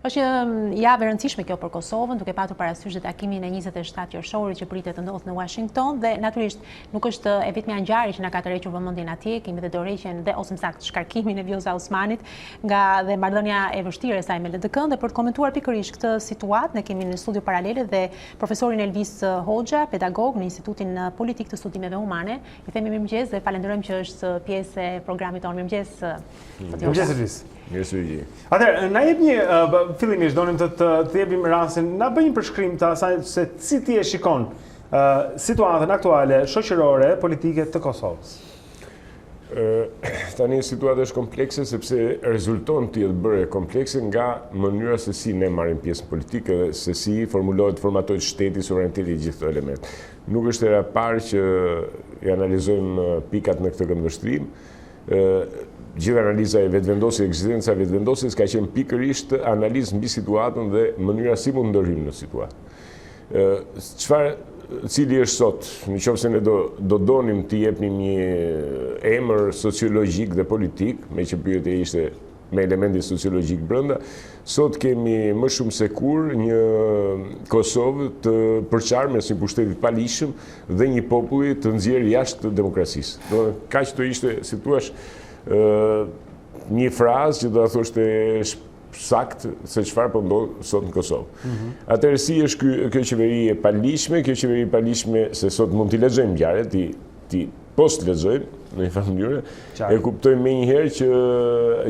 Është një javë e rëndësishme kjo për Kosovën, duke patur parasysh takimin e 27 qershorit që pritet të ndodhë në Washington dhe natyrisht nuk është e vetmja ngjarje që na ka tërhequr vëmendjen atje, kemi dhe dorëheqjen dhe ose më saktë shkarkimin e Vjosa Osmanit dhe marrëdhënia e vështirë e saj me LDK-n dhe për të komentuar pikërisht këtë situatë ne kemi në studio paralele dhe profesorin Elvis Hoxha, pedagog në Institutin Politik të Studimeve Humane. I themi mirëmëngjes dhe falenderojmë që është pjesë e programit tonë. Mirëmëngjes. Mirëmëngjes Elvis. Mirësujgji. Atëherë, na jep një fillimisht donim të jepim rastin, na bëj një përshkrim të asaj se si ti e shikon situatën aktuale shoqërore politike të Kosovës. Tani situata është komplekse sepse rezulton të jetë bërë komplekse nga mënyra se si ne marrim pjesë politike dhe se si formatohet shteti, suvereniteti, gjithë këto element. Nuk është era parë që i analizojmë pikat në këtë këndvështrim. Gjithë analiza e vetëvendosjes, ekzistenca e vetëvendosjes ka qenë pikërisht analizë mbi situatën dhe mënyra si mund ndërhyjmë në situatë. Cili është sot, nëse ne do donim të jepnim një emër sociologjik dhe politik, me që pyetja ishte me elementin sociologjik brenda, sot kemi më shumë se kur një Kosovë të përçarë mes një pushteti të palishëm dhe një populli të nxjerrë jashtë demokracisë. Kaq të ishte, si thua, një frazë që do ta thoshte sakt se çfarë po ndodh sot në Kosovë. Atëherë si është kjo qeveri e palishme, se sot mund t'i lexojmë ngjarjet, ti post lexojmë në një farë mënyrë, e kuptojmë menjëherë që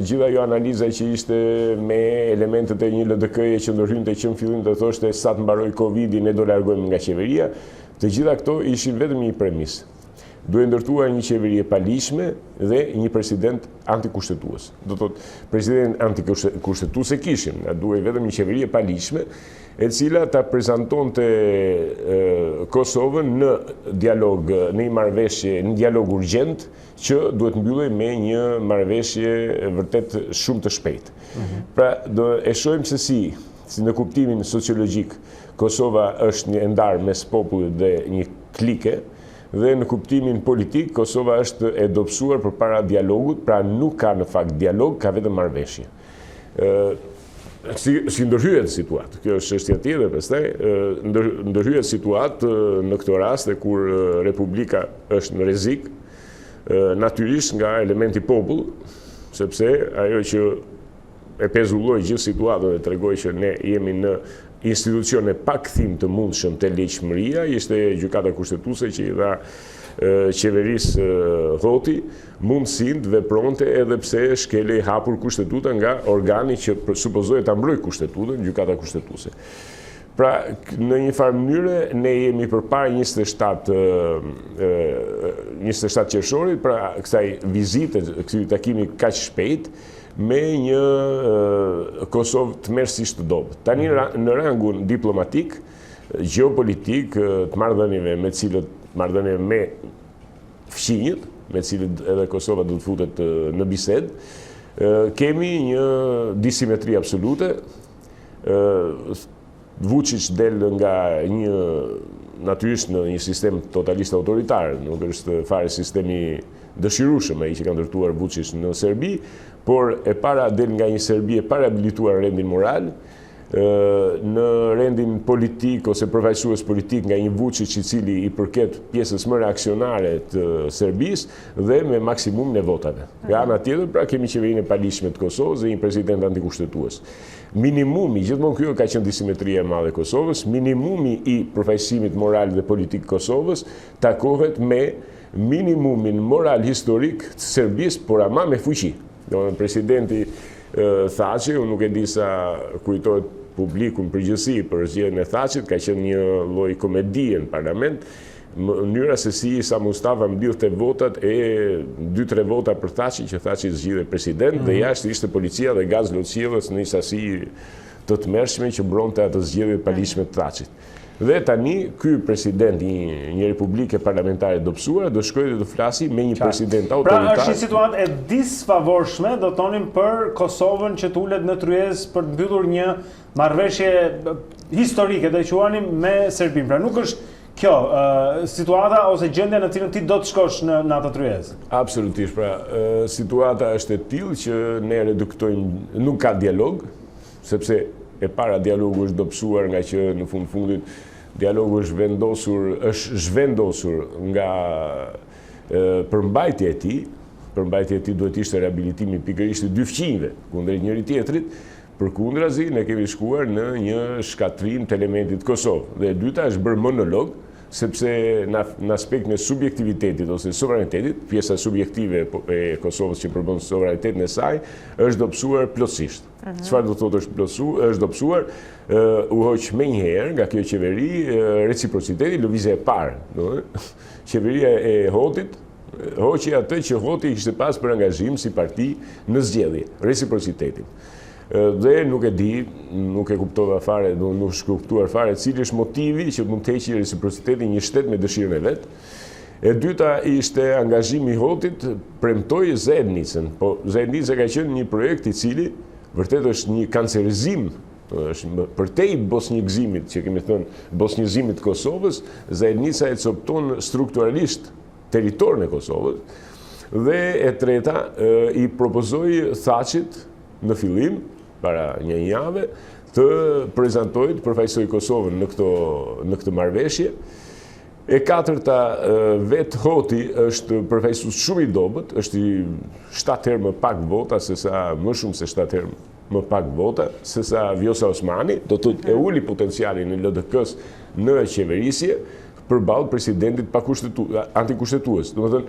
gjithë ajo analiza që ishte me elementet e një LDK-je që ndërhynte që në fillim të thoshte sa të mbaroj Covidi ne do largohemi nga qeveria, të gjitha këto ishin vetëm një premis. Duhet ndërtuar një qeveri e palishme dhe një president antikushtetues. Do thotë, president antikushtetues e kishim, duhet vetëm një qeveri e palishme, e cila ta prezantonte Kosovën në dialog, në një marrëveshje, në dialog urgjent që duhet mbyllej me një marrëveshje vërtet shumë të shpejtë. Pra, do e shohim se si në kuptimin sociologjik, Kosova është një ndar mes popullit dhe një klike, dhe në kuptimin politik, Kosova është e dobësuar përpara dialogut, pra nuk ka në fakt dialog, ka vetëm marrëveshje. Si ndërhyjet situatë, kjo është çështja tjetër, pastaj ndërhyjet situatë në këtë rast kur Republika është në rrezik, natyrisht nga elementi popull, sepse ajo që e pezulloi gjithë situatën dhe tregoi që ne jemi në institucione pa kthim të mundshëm te ligjshmëria, ishte gjykata kushtetuese që i dha qeverisë Hoti mundësinë të vepronte edhe pse shkelej hapur kushtetuta nga organi që supozohet ta mbrojë kustetutën, gjykata kushtetuese. Pra, në një farë mënyre, ne jemi përpara 27 qershorit, pra kësaj vizite, këtij takimi kaq shpejt, me një Kosovë të merrsisht të dobët. Tani në rangun diplomatik, gjeopolitik, të marrëdhënieve me fqinjët, me cilët edhe Kosova do të futet në bisedë, kemi një disimetri absolute. Vučić del nga një natyrisht në një sistem totalist autoritar, nuk është fare sistemi dëshirueshëm ai që ka ndërtuar Vučić në Serbi, por e para del nga një Serbi e parabilituar në rendin moral, në rendin politik ose përfaqësues politik nga një Vučić i cili i përket pjesës më reaksionare të Serbisë dhe me maksimum në votave. Nga ana tjetër, pra kemi qeverinë e palishme të Kosovës dhe një president antikushtetues. Minimumi, gjithmonë kjo ka qenë disimetria e madhe e Kosovës, minimumi i përfaqësimit moral dhe politik Kosovës takohet me minimumin moral historik të Serbisë, por ama me fuqi. Presidenti Thaçi, unë nuk e di sa kujtohet publiku në përgjithësi për zgjedhjen e Thaçit, ka qenë një lloj komedie në parlament, mënyra se si Isa Mustafa mbyllte votat e 2-3 vota për Thaçin, që Thaçi zgjidhej president, dhe jashtë ishte policia dhe gaz lotësjellës në një sasi të tmerrshme që mbronte atë zgjedhje të palishme të Thaçit. Dhe tani, ky president një republike parlamentare dobësuar do shkojë dhe do flasi me një president autoritar. Pra është një situatë e disfavorshme, do tonim për Kosovën që tulet në tryezë për të mbyllur një marrëveshje historike, do e quanim, me Serbinë. Pra nuk është kjo situata ose gjendja në cilën ti do të shkosh në atë tryezë. Absolutisht, pra situata është e tillë që ne reduktojmë, nuk ka dialog, sepse e para dialogu është dobësuar nga që në fundit dialogu është zhvendosur nga përmbajtja e tij. Përmbajtja e tij duhet ishte rehabilitimi pikërisht të dy fqinjve kundrejt njëri tjetrit. Përkundrazi ne kemi shkuar në një shkatrim të elementit Kosovë. Dhe e dyta është bërë monolog, sepse në aspektin e subjektivitetit ose sovranitetit, pjesa subjektive e Kosovës që përbën sovranitetin e saj, është dobësuar plotësisht. Çfarë do thotë është dobësuar? U hoq menjëherë nga kjo qeveri reciprociteti, lëvizja e parë. Qeveria e Hotit hoqi atë që Hoti kishte pas për angazhim si parti në zgjedhje, reciprocitetin. Dhe nuk e di, nuk e kuptova fare, nuk është kuptuar fare cili është motivi që mund të heqë reciprocitetin një shtet me dëshirën e vet. E dyta ishte angazhimi i Hotit premtoi Zenicën, po Zenica ka qenë një projekt i cili vërtet është një kancerizim, është përtej bosnjikëzimit, që kemi thënë bosnjizimit të Kosovës, Zenica e copton strukturalisht territorin e Kosovës. Dhe e treta i propozoi Thaçit në fillim para një jave të prezantojë, të përfaqësoj Kosovën në këtë marrëveshje. E katërta, vetë Hoti është përfaqësues shumë i dobët, është i 7 herë më pak vota më shumë se 7 herë më pak vota sesa Vjosa Osmani, do të e uli potencialin e LDK-s në qeverisje përballë presidentit antikushtetues. Domethënë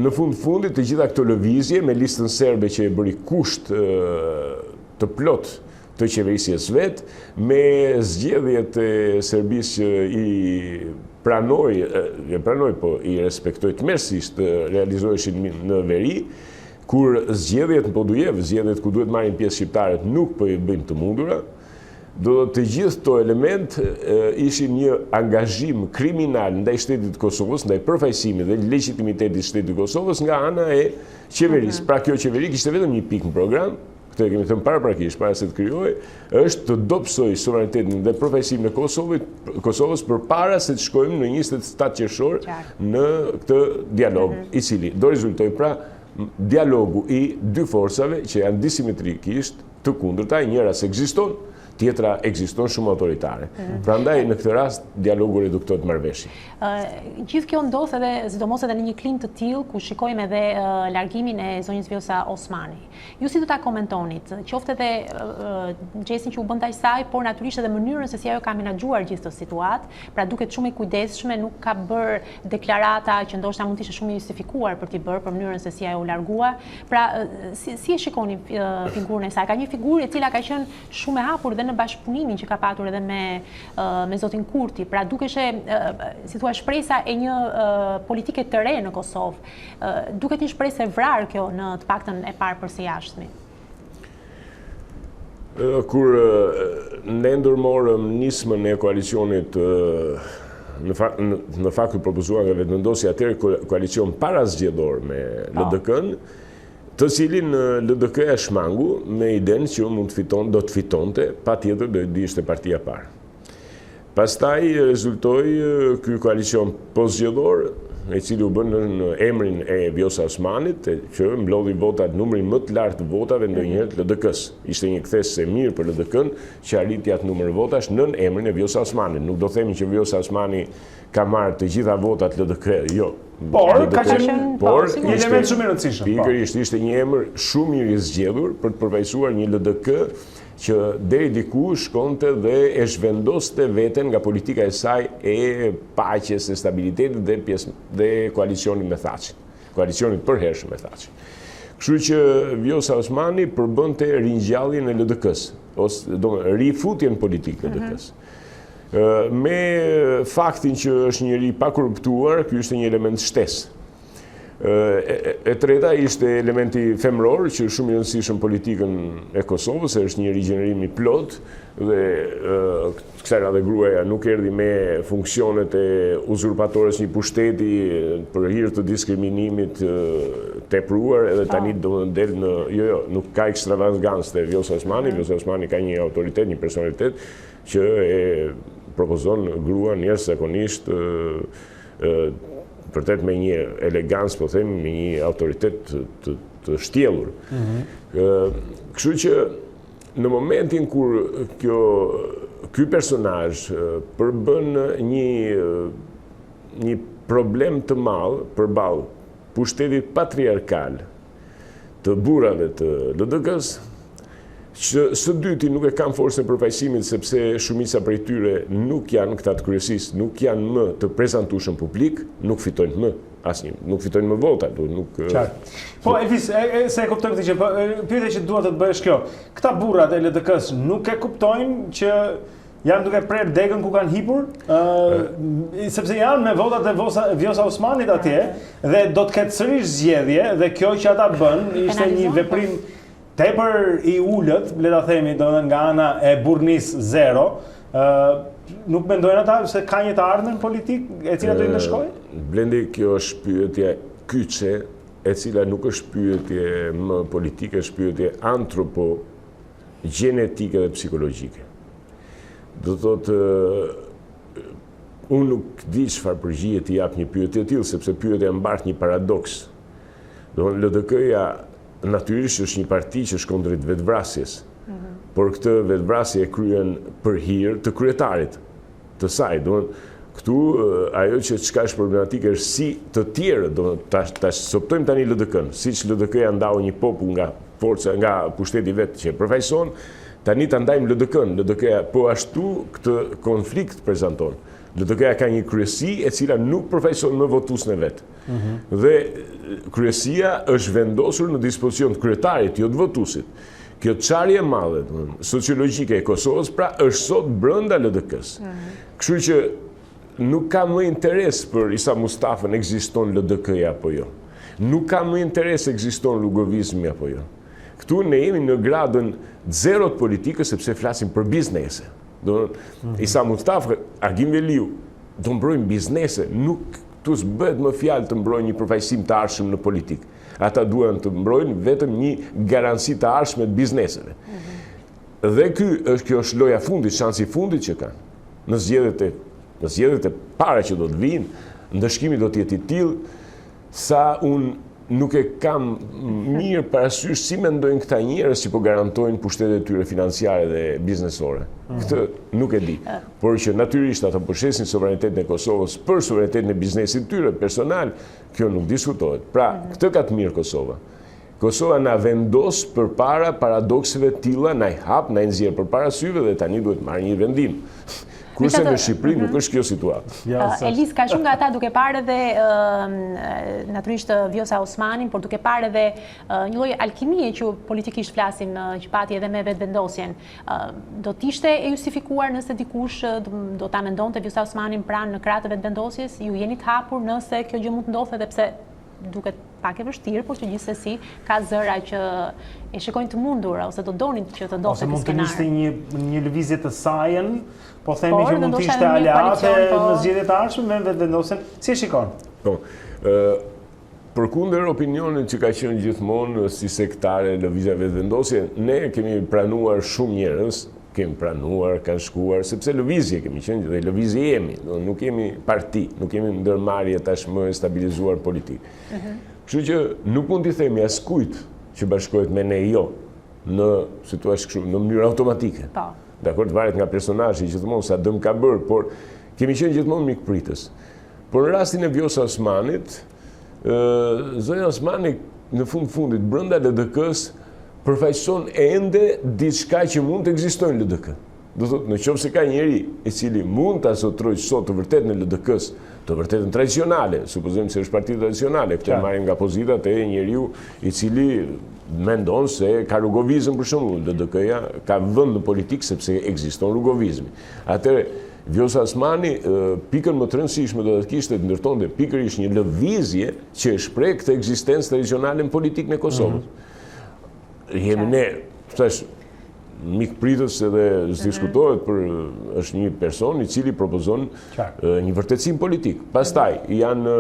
në fundit të gjitha këto lëvizje me listën serbe që e bëri kusht të plot të qeverisjes vet, me zgjedhjet e Serbisë që i pranoi, po i respektoi tmerrsisht realizoheshin në veri, kur zgjedhjet në Podujev, zgjedhjet ku duhet marrin pjesë shqiptarët, nuk po i bëjnë të mundura. Do të gjithë këto element ishin një angazhim kriminal ndaj shtetit të Kosovës, ndaj përfaqësimit dhe legitimitetit të shtetit të Kosovës nga ana e qeverisë. Pra kjo qeveri kishte vetëm një pikë në program, këtë e kemi thënë paraprakisht, para se të krijohej, është të dobësojë sovranitetin dhe përfaqësimin e Kosovës përpara se të shkojmë në 27 qershor në këtë dialog, i cili do rezultojë pra dialogu i dy forcave që janë disimetrikisht të kundërta, njëra se ekziston, tjetra ekziston shumë autoritare. Prandaj në këtë rast dialogu reduktohet marrëveshje. Gjithë kjo ndodh edhe sidomos edhe në një klim të tillë ku shikojmë edhe largimin e zonjës Vjosa Osmani. Ju si do ta komentonit, qoftë edhe gjestin që u bën ndaj saj, por natyrisht edhe mënyrën se si ajo ka menaxhuar gjithë këtë situatë, pra duket shumë e kujdesshme, nuk ka bërë deklarata që ndoshta mund të ishte shumë i justifikuar për t'i bërë për mënyrën se si ajo u largua. Pra si e shikoni figurën e saj? Ka një figurë e cila ka qenë shumë e hapur dhe në bashkëpunimin që ka patur edhe me zotin Kurti. Pra dukeshe, si thua, shpresa e një politike të re në Kosovë. Duket një shpresë e vrarë kjo në të paktën e parë për së jashtëmi. Kur ne ndërmorëm nismën e koalicionit, në fakt propozuar nga vetëvendosja atëherë koalicion para zgjedhor me LDK-n, të cilin LDK e shmangu me idenë që do të fitonte, patjetër do të ishte partia parë. Pastaj rezultoi ky koalicion postzgjedhor, i cili u bën në emrin e Vjosa Osmanit, që mblodhi votat, numrin më të lartë të votave ndonjëherë të LDK-s. Ishte një kthesë e mirë për LDK-n që arriti atë numër votash në emrin e Vjosa Osmanit. Nuk do themi që Vjosa Osmani ka marrë të gjitha votat LDK, jo. Por ka qenë një element shumë i rëndësishëm. Pikërisht ishte një emër shumë i zgjedhur për të përfaqësuar një LDK që deri diku shkonte dhe e zhvendoste veten nga politika e saj e paqes, e stabilitetit dhe koalicionit me Thaçin. Koalicionit përhershëm me Thaçin. Kështu që Vjosa Osmani përbënte ringjalljen e LDK-s, ose rifutjen politikë të LDK-s. Me faktin që është njëri pa korruptuar, ky ishte një element shtesë. E treta ishte elementi femror, që shumë i rëndësishëm politikën e Kosovës, është një rigjenerim i plot, dhe kësaj radhe gruaja nuk erdhi me funksionet e uzurpatores një pushteti për hir të diskriminimit tepruar, edhe tani do të del në nuk ka ekstravagancë te Vjosa Osmani. Vjosa Osmani ka një autoritet, një personalitet që e propozon gruan jashtëzakonisht vërtet me një elegancë, po them, me një autoritet të shtjellur. Kështu që në momentin kur ky personazh përbën një problem të madh përballë pushtetit patriarkal të burrave të LDK-s, që së dyti nuk e kam forcën e përfaqësimit sepse shumica prej tyre nuk janë këta të kryesisë, nuk janë më të prezantueshëm publik, nuk fitojnë më asnjë, nuk fitojnë më vota, nuk. Po Elvis, se e kuptoj këtë që pyetja që dua të të bëhesh kjo. Këta burrat e LDK-s nuk e kuptojnë që janë duke prerë degën ku kanë hipur, sepse janë me votat e Vjosa Osmanit atje dhe do të ketë sërish zgjedhje dhe kjo që ata bën ishte një veprim tepër i ulët, le ta themi, domethënë nga ana e burrnis zero. Nuk mendojnë ata se ka një të ardhmen politik e cila do të ndeshkojë? Blendi, kjo është pyetje kyçe, e cila nuk është pyetje më politike, është pyetje antropo, gjenetike dhe psikologjike. Do thotë, unë nuk di çfarë përgjigje të jap një pyetje e tillë, sepse pyetja mbart një paradoks. Do thonë LDK-ja natyrisht është një parti që shkon drejt vetvrasjes, por këtë vetvrasje e kryen për hir të kryetarit, të saj. Këtu ajo çka është problematike është si të tjerë, tash soptojmë tani LDK-n, siç LDK-ja ndau një popull nga forca, nga pushteti vet që përfaqëson, tani ta ndajmë LDK-n. LDK-ja po ashtu këtë konflikt prezanton. LDK-ja ka një kryesi e cila nuk përfaqëson më votuesën e vet. Dhe kryesia është vendosur në dispozicion të kryetarit, jo të votuesit. Kjo çarje e madhe, sociologjike e Kosovës, pra është sot brenda LDK-s. Kështu që nuk ka më interes për Isa Mustafën ekziston LDK-ja apo jo. Nuk ka më interes ekziston lugovizmi apo jo. Këtu ne jemi në gradën zero të politikës sepse flasim për biznese. Isa Mustafa, Agim Veliu, do mbrojnë biznese, nuk këtu s'bëhet më fjalë të mbrojnë një përfaqësim të ardhshëm në politikë. Ata duhen të mbrojnë vetëm një garanci të ardhshme të bizneseve. Dhe kjo është loja fundit, shansi fundit që kanë. Në zgjedhjet e para që do të vinë, ndëshkimi do të jetë i tillë sa unë nuk e kam mirë parasysh si mendojnë këta njerëz që po garantojnë pushtetet e tyre financiare dhe biznesore. Këtë nuk e di. Por që natyrisht ata pushesin sovranitetin e Kosovës për sovranitetin e biznesit tyre personal, kjo nuk diskutohet. Pra, këtë ka të mirë Kosova. Kosova na vendos përpara paradokseve të tilla, na i hap, na i nxjerr përpara syve dhe tani duhet marrë një vendim. Kurse në Shqipëri nuk është kjo situatë. Elis, ka shumë nga ata duke parë edhe natyrisht Vjosa Osmanin, por duke parë edhe një lloj alkimie që politikisht flasim që pati edhe me vetvendosjen. Do t'ishte e justifikuar nëse dikush do ta mendonte Vjosa Osmanin pranë në krah të vetvendosjes? Ju jeni të hapur nëse kjo gjë mund të ndodhte edhe pse duket pak e vështirë, por që gjithsesi ka zëra që e shikojnë të mundur ose do donin që të ndodhte ky skenar. Ose mund të niste një lëvizje të sajën, po themi që mund të ishte aleate në zgjedhjet e ardhshme me vetvendosjen. Si e shikon? Po. Përkundër opinionit që ka qenë gjithmonë si sektare lëvizja vetvendosje, ne kemi pranuar shumë njerëz, kemi pranuar, kanë shkuar, sepse lëvizje kemi qenë dhe lëvizje jemi, nuk kemi parti, nuk kemi ndërmarrje tashmë e stabilizuar politik. Kështu që nuk mund t'i themi askujt që bashkohet me ne jo, në mënyrë automatike. Dakor, varet nga personazhi gjithmonë sa dëm ka bërë, por kemi qenë gjithmonë mikpritës. Por në rastin e Vjosa Osmanit, zonja Osmani në fundit brenda LDK-s përfaqëson ende diçka që mund të ekzistojnë në LDK. Do thotë, nëse ka njeri i cili mund ta zotrojë sot të vërtetë në LDK-s, të vërtetën tradicionale, supozojmë se është parti tradicionale, këtë marrim nga pozitat e njeriu i cili mendon se ka rrugovizëm për shembull, LDK-ja ka vend në politikë sepse ekziston rrugovizmi. Atëherë Vjosa Osmani pikën më të rëndësishme do të kishte të ndërtonte pikërisht një lëvizje që e shpreh këtë ekzistencë tradicionale në politikën e Kosovës. Jemi ne, thash, mikpritës edhe diskutohet për është një person i cili propozon një vërtetësim politik. Pastaj janë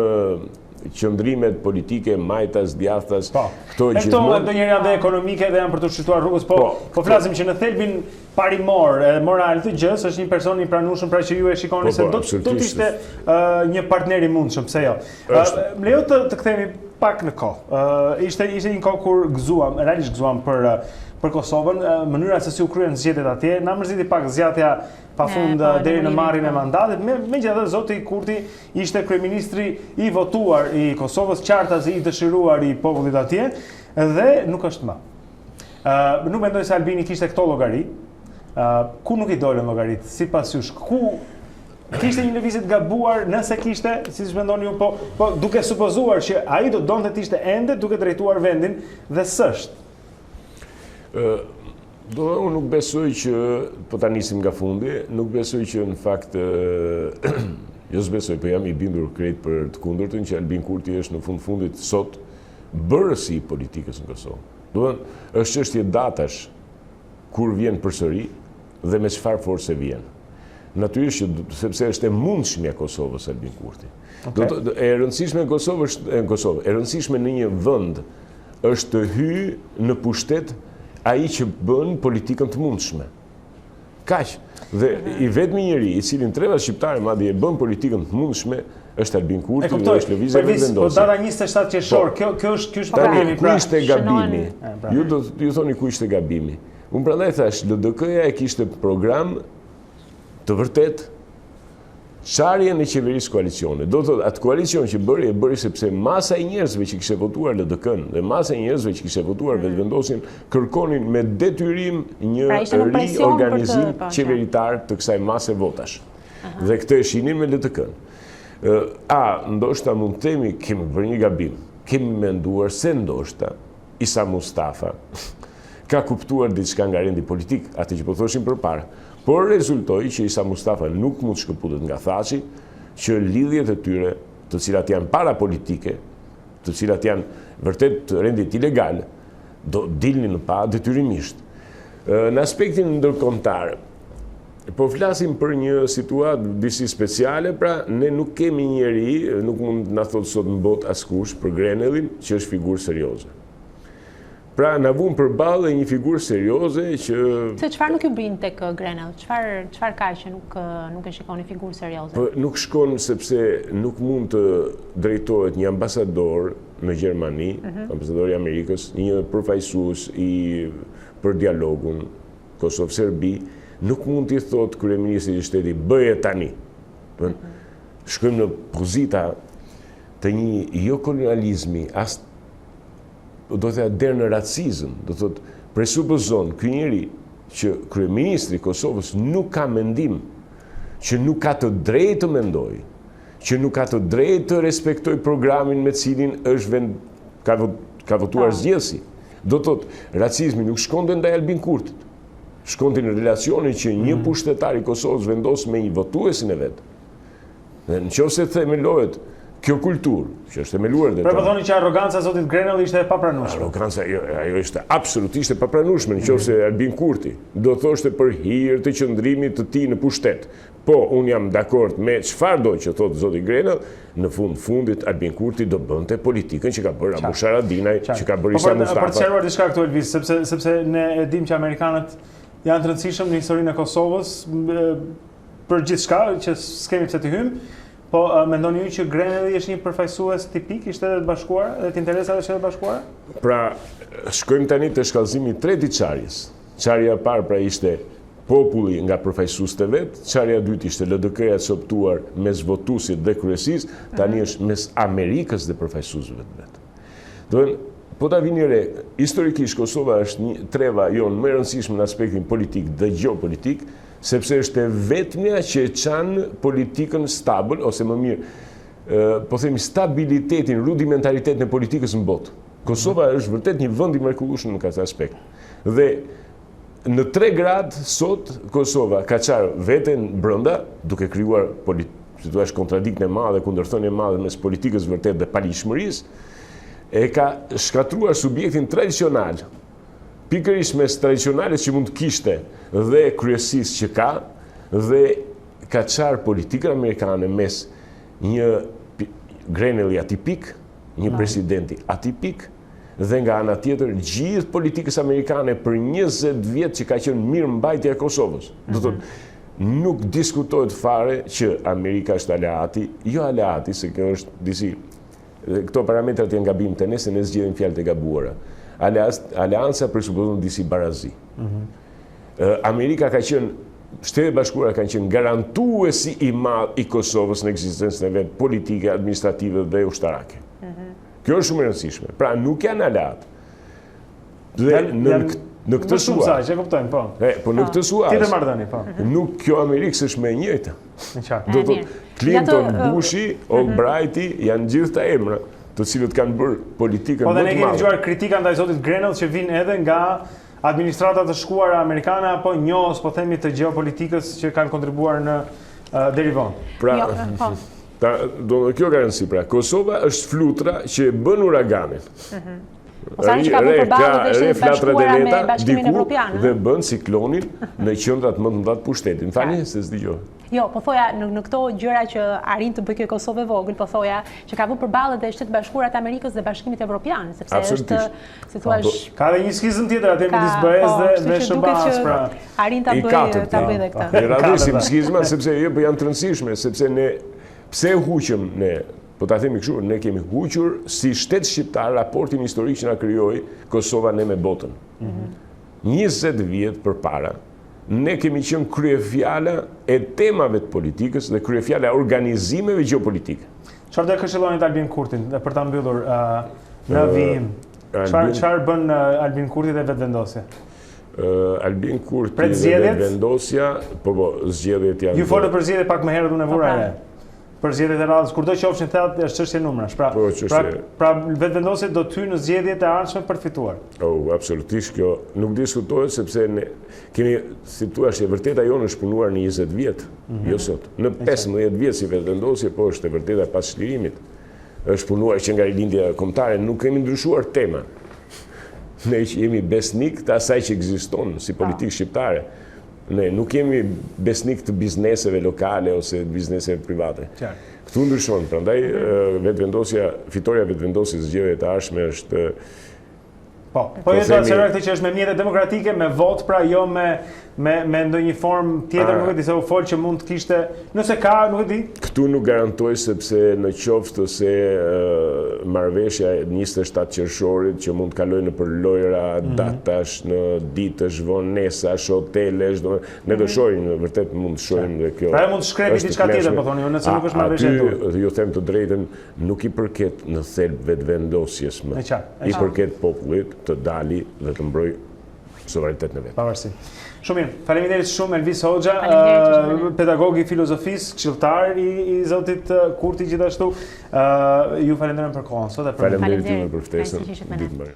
qëndrimet politike, majtas, djathtas, këto gjithmonë. Këto ndonjëherë janë dhe ekonomike dhe janë për të shqyrtuar rrugës, po flasim që në thelbin parimor, moral të gjës është një person i pranueshëm, pra që ju e shikoni se do të ishte një partner i mundshëm, pse jo. Më lejo të kthehemi pak në kohë. Ishte një kohë kur gëzuam, realisht gëzuam për për Kosovën, mënyra se si u kryen zgjedhjet atje, na mërziti pak zgjatja pafund deri në marrjen e mandatit. Megjithatë zoti Kurti ishte kryeministri i votuar i Kosovës, qartazi i dëshiruar i popullit atje dhe nuk është më. Nuk mendoj se Albini kishte këto llogari. Ku nuk i dolën llogarit, sipas jush, ku kishte një lëvizje të gabuar, nëse kishte, siç mendoni ju, po duke supozuar që ai do donte të ishte ende duke drejtuar vendin dhe s'është. Unë nuk besoj që, po ta nisim nga fundi, nuk besoj që në fakt, jo s'besoj, po jam i bindur krejt për të kundërtën që Albin Kurti është në fundit sot bërësi i politikës në Kosovë. Është çështje datash kur vjen përsëri dhe me çfarë force vjen. Natyrisht që sepse është e mundshmja e Kosovës Albin Kurti. E rëndësishme në Kosovë, e rëndësishme në një vend është të hyjë në pushtet ai që bën politikën të mundshme. Kaq. Dhe i vetmi njeri i cili në treva shqiptare madje e bën politikën të mundshme është Albin Kurti dhe është lëvizje vendosur. Po data 27 qershor, kjo është problemi. Ku ishte gabimi? Ju thoni ku ishte gabimi. Unë prandaj thash, LDK-ja e kishte program të vërtet çarjen e qeverisë koalicione. Do të thotë atë koalicion që e bëri sepse masa e njerëzve që kishte votuar LDK-n dhe masa e njerëzve që kishte votuar vetëvendosin kërkonin me detyrim një riorganizim qeveritar të kësaj mase votash. Dhe këtë e shihnin me LDK-n. Ndoshta mund të themi kemi bërë një gabim. Kemi menduar se ndoshta Isa Mustafa ka kuptuar diçka nga rendi politik, atë që po thoshim përpara. Por rezultoi që Isa Mustafa nuk mund shkëputet nga Thaçi, që lidhjet e tyre, të cilat janë parapolitike, të cilat janë vërtet rendit ilegal, do dilnin në pa detyrimisht. Në aspektin ndërkombëtar, po flasim për një situatë disi speciale, pra ne nuk kemi njeri, nuk mund na thotë sot në botë askush për Grenellin, që është figurë serioze. Pra na vun përballë një figurë serioze që Se çfarë nuk ju brin tek Grenell? Çfarë ka që nuk e shikoni figurë serioze? Po nuk shkon sepse nuk mund të drejtohet një ambasador në Gjermani, ambasadori i Amerikës, një përfaqësues për dialogun Kosovë-Serbi, nuk mund t'i thotë kryeministrit i shtetit bëje tani. Shkojmë në pozita të një jo kolonializmi, as do të thënë deri në racizëm, do të thotë presupozon ky njeri që kryeministri i Kosovës nuk ka mendim, që nuk ka të drejtë të mendojë, që nuk ka të drejtë të respektojë programin me cilin është ka votuar zgjedhësi. Do të thotë racizmi nuk shkonte ndaj Albin Kurtit. Shkonte në relacionin që një pushtetar i Kosovës vendos me një votuesin e vet. Dhe nëse themelohet kjo kulturë, që është themeluar dhe po thoni që arroganca e zotit Grenell ishte e papranueshme. Arroganca ajo ishte absolutisht e papranueshme nëse Albin Kurti do thoshte për hir të qëndrimit të tij në pushtet. Po, unë jam dakord me çfarë do që thotë zoti Grenell, në fundit Albin Kurti do bënte politikën që ka bërë Amush Haradinaj, që ka bërë Isa Mustafa. Për të sqaruar diçka këtu Elvis, sepse ne e dim që amerikanët janë të rëndësishëm në historinë e Kosovës për gjithçka që s'kemi pse të hyjmë. Po mendoni ju që Grenelli është një përfaqësues tipik i Shtetet Bashkuara dhe të interesave të Shtetet Bashkuara? Pra, shkojmë tani te shkallëzimi i tretë i çarjes. Çarja e parë pra ishte populli nga përfaqësuesit e vet, çarja e dytë ishte LDK-ja e coptuar mes votuesit dhe kryesisë, tani është mes Amerikës dhe përfaqësuesve të vet. Do të po ta vini re, historikisht Kosova është një treva jonë më e rëndësishme në aspektin politik dhe gjeopolitik, sepse është e vetmja që e çan politikën stabil, ose më mirë, po themi stabilitetin, rudimentaritetin e politikës në botë. Kosova është vërtet një vend i mrekullueshëm në këtë aspekt. Dhe në 3 gradë sot Kosova ka çarë veten brenda, duke krijuar situatë kontradiktën e madhe, kundërthënie e madhe mes politikës vërtet dhe palishmërisë, e ka shkatruar subjektin tradicional. Pikërisht mes tradicionales që mund të kishte dhe kryesisë që ka, dhe ka çarë politikën amerikane mes një Grenelli atipik, një presidenti atipik, dhe nga ana tjetër gjithë politikës amerikane për 20 vjet që ka qenë mirëmbajtja e Kosovës. Do thotë, nuk diskutohet fare që Amerika është aleati, jo aleati, se kjo është disi, këto parametrat janë gabim të ne, se ne zgjedhim fjalët e gabuara. aleanca presupozon disi barazi. Amerika ka qenë, Shtetet e Bashkuara kanë qenë garantuesi i madh i Kosovës në ekzistencën e vet politike, administrative dhe ushtarake. Kjo është shumë e rëndësishme. Pra nuk janë aleat. Dhe në këtë suaz, e kuptojmë, po. Po në këtë suaz. Tjetër marrëdhënie, po. Nuk kjo Amerikë s'është më e njëjta. Në qartë. Do të thotë Clinton, Bushi, Albrighti janë gjithë emra të cilët kanë bërë politikën Po më dhe të ne kemi madhe. dëgjuar kritika ndaj zotit Grenell që vinë edhe nga administratat të shkuara amerikane apo njohës, po themi, të gjeopolitikës që kanë kontribuar në deri vonë. Pra, Jo, kjo ka rëndësi, pra, Kosova është flutra që e bën uraganin. Sa që ka bërë përballë dhe Shtetet e Bashkuara me Bashkimin Evropian. Dhe bën ciklonin në qendrat më të mëdha të pushtetit. Më falni se s'dëgjoj. Jo, po thoja në këto gjëra që arrin të bëjë kjo Kosovë e vogël, po thoja që ka vënë përballë dhe Shtetet e Bashkuara të Amerikës dhe Bashkimit Evropian, sepse është, si thua, ka edhe një skizëm tjetër atë midis BE-s dhe SBA-s, pra. Arrin ta bëjë edhe këtë. Ne radhisim skizma sepse jo janë të rëndësishme, sepse ne pse huqëm ne, po ta themi kështu, ne kemi huqur si shtet shqiptar raportin historik që na krijoi Kosova ne me botën. 20 vjet përpara ne kemi qenë kryefjala e temave të politikës dhe kryefjala e organizimeve gjeopolitike. Çfarë do këshilloni Albin Kurtin për ta mbyllur në vijim? Çfarë bën Albin Kurti dhe vetvendosja? Albin Kurti dhe vetvendosja, po zgjedhjet janë. Ju folët për zgjedhjet pak më herët unë e vura re. Për zgjedhjet e radhës, kurdo qofshin thatë, është çështje numrash. Pra vetvendosjet do të hyjnë në zgjedhjet e ardhshme për fituar. Absolutisht, kjo nuk diskutohet sepse ne kemi, si thua, e vërteta jonë është punuar në 20 vjet, jo sot. Në 15 vjet si vetvendosje, po është e vërteta pas çlirimit. Është punuar që nga rilindja kombëtare, nuk kemi ndryshuar tema. Ne jemi besnik të asaj që ekziston si politikë shqiptare. Ne nuk jemi besnik të bizneseve lokale ose bizneseve private. Këtu ndryshon, prandaj fitoria vetvendosjes zgjedhjeve të ardhshme është Po e do të thënë këtë që është me mjete demokratike, me vot, pra jo me ndonjë formë tjetër, nuk e di se u fol që mund të kishte, nëse ka, nuk e di. Këtu nuk garantoj sepse në qoftë se marrëveshja e 27 qershorit që mund të kalojë nëpër lojra, datash, në ditësh, vonesash, hotelesh, ne do shohim, vërtet mund të shohim dhe kjo. Pra mund të shkrepi diçka tjetër, po thoni, nëse nuk është marrëveshja e dur. Aty ju them të drejtën, nuk i përket në thelb vetvendosjes më. I përket popullit të dali dhe të mbroj suverenitetin e vet. Pavarësi. Shumë mirë. Faleminderit shumë Elvis Hoxha, pedagog i filozofisë, këshilltar i zotit Kurti gjithashtu. Ju falenderoj për kohën sot. Faleminderit për ftesën. Ditë mbarë.